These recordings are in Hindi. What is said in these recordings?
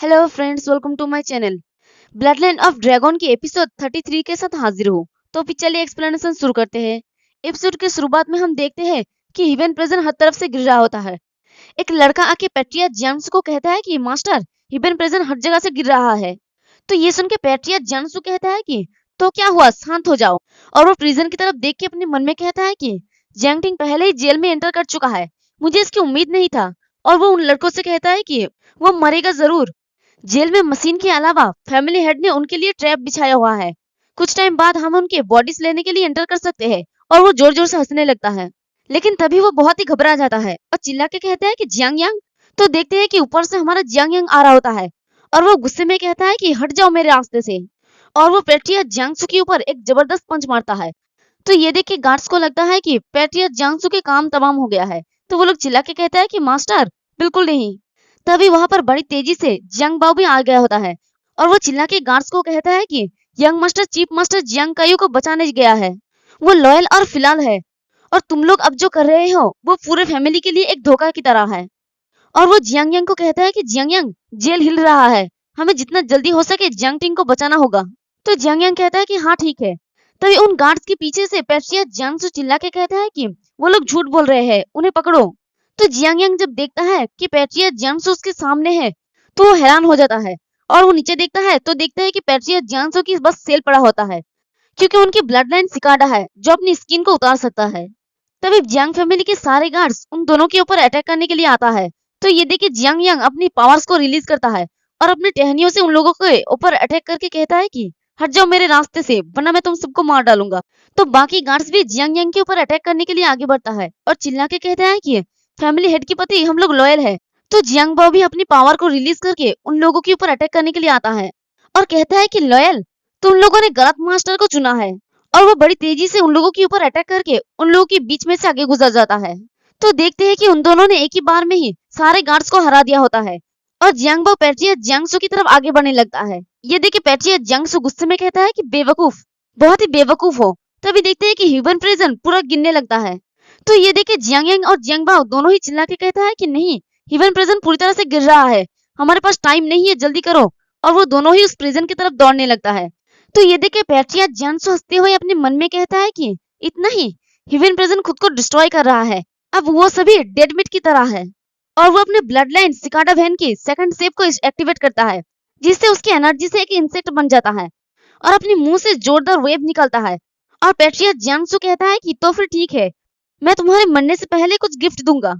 Hello friends, welcome to my channel. Blood line of dragon की एपिसोड 33 के साथ हाजिर हूँ। तो फिर चलिए एक्सप्लेनेशन शुरू करते हैं। एपिसोड के शुरुआत में हम देखते हैं कि हिबन प्रेजेंट हर तरफ से गिर रहा होता है। एक लड़का आके पैट्रिया जेम्स को कहता है कि मास्टर, हिबन प्रेजेंट हर जगह से गिर रहा है। तो ये सुन के पैट्रिया जेम्स को कहता है कि तो क्या हुआ, शांत हो जाओ। और वो प्रिजन की तरफ देख के अपने मन में कहता है कि जैंगटिंग पहले ही जेल में एंटर कर चुका है, मुझे इसकी उम्मीद नहीं था। और वो उन लड़कों से कहता है कि वो मरेगा जरूर। जेल में मशीन के अलावा फैमिली हेड ने उनके लिए ट्रैप बिछाया हुआ है। कुछ टाइम बाद हम उनके बॉडीज लेने के लिए एंटर कर सकते हैं। और वो जोर जोर से हंसने लगता है, लेकिन तभी वो बहुत ही घबरा जाता है और चिल्ला के कहता है कि जियांग यांग। तो देखते हैं कि ऊपर से हमारा जियांग यांग आ रहा होता है और वो गुस्से में कहता है कि हट जाओ मेरे रास्ते से। और वो पैट्रिया जियांगसू के ऊपर एक जबरदस्त पंच मारता है। तो ये देख के गार्ड्स को लगता है कि पैट्रिया जियांगसू के काम तमाम हो गया है। तो वो लोग चिल्ला के कहता है कि मास्टर, बिल्कुल नहीं। तभी वहां पर बड़ी तेजी से जियांग बाओ भी आ गया होता है और वो चिल्ला के गार्ड्स को कहता है कि young master chief master Jiang कायू को बचाने गया है। वो लॉयल और फिलहाल है और तुम लोग अब जो कर रहे हो वो पूरे फैमिली के लिए एक धोखा की तरह है। और वो जियांग यांग को कहता है कि जियांग यांग, जेल हिल रहा है, हमें जितना जल्दी हो सके जियांग टिंग को बचाना होगा। तो जियांग यांग कहता है कि हाँ ठीक है। तभी उन गार्ड्स के पीछे से पैट्रिया जियांगसू चिल्ला के कहता है कि वो लोग झूठ बोल रहे हैं, उन्हें पकड़ो। तो जियांग यांग जब देखता है कि पैट्रिया जियांगसू उसके सामने है तो वो हैरान हो जाता है और वो नीचे देखता है तो देखता है कि पैट्रिया जियांगसू की बस सेल पड़ा होता है, क्योंकि उनकी ब्लड लाइन सिकाडा है जो अपनी स्किन को उतार सकता है। तभी जियांग फैमिली के सारे गार्ड्स उन दोनों के ऊपर अटैक करने के लिए आता है। तो ये देखिए जियांग यांग अपनी पावर्स को रिलीज करता है और अपनी टहनियों से उन लोगों के ऊपर अटैक करके कहता है कि हट जाओ मेरे रास्ते से, वरना मैं तुम सबको मार डालूंगा। तो बाकी गार्ड्स भी जियांग यांग के ऊपर अटैक करने के लिए आगे बढ़ता है और चिल्ला के कहता है कि फैमिली हेड के प्रति हम लोग लॉयल है। तो जियांग बाओ भी अपनी पावर को रिलीज करके उन लोगों के ऊपर अटैक करने के लिए आता है और कहता है कि लॉयल, तो उन लोगों ने गलत मास्टर को चुना है। और वो बड़ी तेजी से उन लोगों के ऊपर अटैक करके उन लोगों के बीच में से आगे गुजर जाता है। तो देखते हैं कि उन दोनों ने एक ही बार में ही सारे गार्ड्स को हरा दिया होता है और जियांग बाओ पैट्रिया जियांगसू की तरफ आगे बढ़ने लगता है। ये देखिए पैट्रिया जियांगसू गुस्से में कहता है कि बेवकूफ, बहुत ही बेवकूफ हो। तभी देखते हैं कि ह्यूबन प्रिजन पूरा गिनने लगता है। तो ये देखे जियांग यांग और जियांग बाओ दोनों ही चिल्ला के कहता है कि नहीं, ह्यूबन प्रिजन पूरी तरह से गिर रहा है, हमारे पास टाइम नहीं है, जल्दी करो। और वो दोनों ही उस प्रिजन की तरफ दौड़ने लगता है। तो ये देखे पैट्रिया जियांगसू हंसते हुए अपने मन में कहता है कि इतना ही, ह्यूबन प्रिजन खुद को डिस्ट्रॉय कर रहा है, अब वो सभी डेड मीट की तरह है। और वो अपने ब्लड लाइन सिकाडा वैन की सेकंड शेप को एक्टिवेट करता है, जिससे उसकी एनर्जी से एक इंसेक्ट बन जाता है और अपने मुंह से जोरदार वेव निकलता है। और पैट्रिया जियांगसू कहता है कि तो फिर ठीक है, मैं तुम्हारे मरने से पहले कुछ गिफ्ट दूंगा।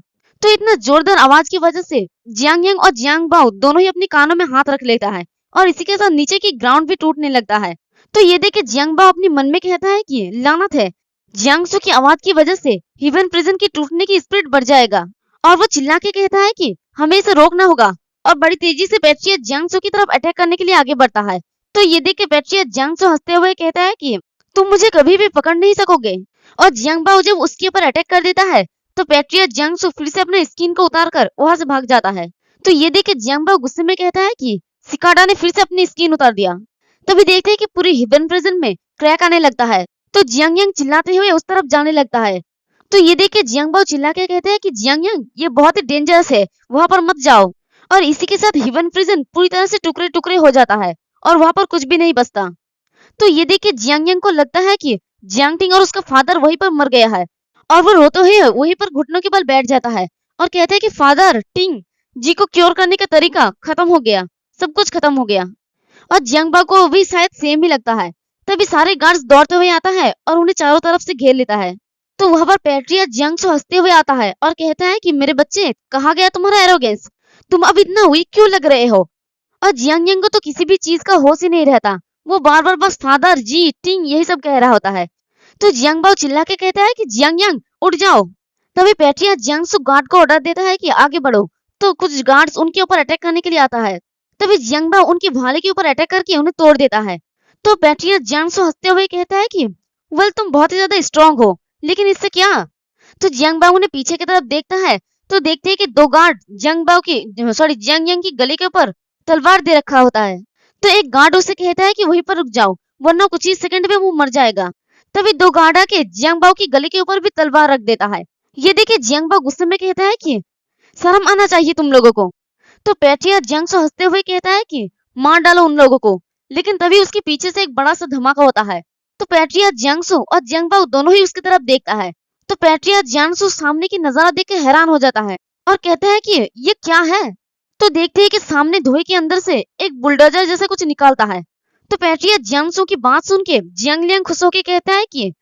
तो इतना जोरदार आवाज की वजह से जियांग यांग और जियांग बाओ दोनों ही अपने कानों में हाथ रख लेता है और इसी के साथ नीचे की ग्राउंड भी टूटने लगता है। तो ये देख के जियांग बाओ अपने मन में कहता है कि लानत है, जियांगसू की आवाज की वजह से ह्यूबन प्रिजन की टूटने की स्पीड बढ़ जाएगा। और वो चिल्ला के कहता है कि हमें इसे रोकना होगा और बड़ी तेजी से पैट्रिया जियांगसू की तरफ अटैक करने के लिए आगे बढ़ता है। तो ये देख के पैट्रिया जियांगसू हंसते हुए कहता है कि तुम मुझे कभी भी पकड़ नहीं सकोगे। और जियांग बाओ जब उसके ऊपर अटैक कर देता है तो पैट्रिया जियांगसू फिर से अपने स्किन को उतार कर वहां से भाग जाता है। तो ये देख के जियांग बाओ गुस्से में कहता है कि सिकाडा ने फिर से अपनी स्किन उतार दिया। तभी देखते हैं कि पूरी हिबन प्रिजन में क्रैक आने लगता है। तो जियांग यांग चिल्लाते हुए उस तरफ जाने लगता है। तो ये देख के जियांग बाओ चिल्ला के कहते हैं कि जियांग यांग, ये बहुत ही डेंजरस है, वहां पर मत जाओ। और इसी के साथ हिबन प्रिजन पूरी तरह से टुकड़े टुकड़े हो जाता है और वहां पर कुछ भी नहीं बचता। तो ये देख के जियांग यांग को लगता है कि जियांग टिंग और उसका फादर वहीं पर मर गया है और वो रोते हुए वहीं पर घुटनों के बल बैठ जाता है और कहते हैं कि फादर टिंग जी को क्योर करने का तरीका खत्म हो गया, सब कुछ खत्म हो गया। और जियांग बाओ को भी शायद सेम ही लगता है। तभी सारे गार्ड्स दौड़ते हुए आता है और उन्हें चारों तरफ से घेर लेता है। तो वहां पर पैट्रिया जियांगसू हंसते हुए आता है और कहता है कि मेरे बच्चे, कहा गया तुम्हारा एरोगेंस, तुम अब इतना वीक क्यों लग रहे हो। और जियांग यांग को तो किसी भी चीज का होश ही नहीं रहता, वो बार बार बस फादर जी टिंग यही सब कह रहा होता है। तो जियांग बाओ चिल्ला के कहता है कि जियांग यांग उठ जाओ। तभी पैट्रिया जियांगसू गार्ड को ऑर्डर देता है कि आगे बढ़ो। तो कुछ गार्ड्स उनके ऊपर अटैक करने के लिए आता है। तभी जियांग बाओ उनकी भाले के ऊपर अटैक करके उन्हें तोड़ देता है। तो पैट्रिया जियांगसू हंसते हुए कहता है कि वेल, तुम बहुत ही ज्यादा स्ट्रांग हो, लेकिन इससे क्या। तो जियांग बाओ ने पीछे की तरफ देखता है तो देखते हैं कि दो गार्ड जियांग यांग की गले के ऊपर तलवार दे रखा होता है। तो एक गार्ड उसे कहता है कि वहीं पर रुक जाओ, वरना कुछ ही सेकंड में वो मर जाएगा। तभी दो गार्ड आके जियांग बाओ की गले के ऊपर भी तलवार रख देता है। ये देखे जियांग बाओ गुस्से में कहता है कि शर्म आना चाहिए तुम लोगों को। तो पैट्रियट जियांगसू हंसते हुए कहता है कि मार डालो उन लोगों को, लेकिन तभी उसके पीछे से एक बड़ा सा धमाका होता है। तो पैट्रियट जियांगसू और जियांगबाओ दोनों ही उसकी तरफ देखता है। तो पैट्रियट जियांगसू सामने की नजारा देख के हैरान हो जाता है और कहता है कि ये क्या है। तो देखते हैं कि सामने धुएं के अंदर से एक बुलडोजर जैसे कुछ निकलता है। तो पैट्रियट जियांगसू की बात सुन के जियांगलियांग खुश होकर कहता है कि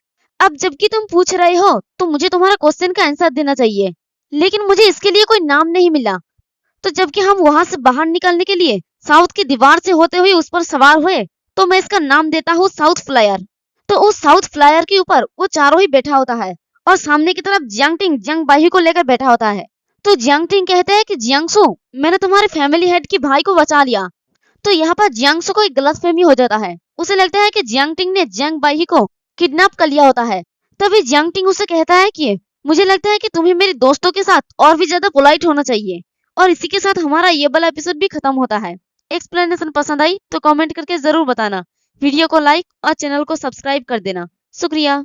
अब जबकि तुम पूछ रहे हो तो मुझे तुम्हारा क्वेश्चन का आंसर देना चाहिए, लेकिन मुझे इसके लिए कोई नाम नहीं मिला। तो जबकि हम वहां से बाहर निकलने के लिए साउथ की दीवार से होते हुए उस पर सवार हुए, तो मैं इसका नाम देता हूँ साउथ फ्लायर। तो उस साउथ फ्लायर के ऊपर वो चारों ही बैठा होता है और सामने की तरफ जियांगटिंग जियांगबाई को लेकर बैठा होता है। तो जियांगटिंग कहते हैं कि जियांगसू, मैंने तुम्हारे फैमिली हेड के भाई को बचा लिया। तो यहाँ पर जियांगसू को एक गलतफहमी हो जाता है। उसे लगता है कि जियांगटिंग ने जियांगबाई को किडनैप कर लिया होता है। तभी जियांगटिंग उसे कहता है कि मुझे लगता है कि तुम्हें मेरे दोस्तों के साथ और भी ज्यादा पोलाइट होना चाहिए। और इसी के साथ हमारा ये वाला एपिसोड भी खत्म होता है। एक्सप्लेनेशन पसंद आई तो कमेंट करके जरूर बताना। वीडियो को लाइक और चैनल को सब्सक्राइब कर देना। शुक्रिया।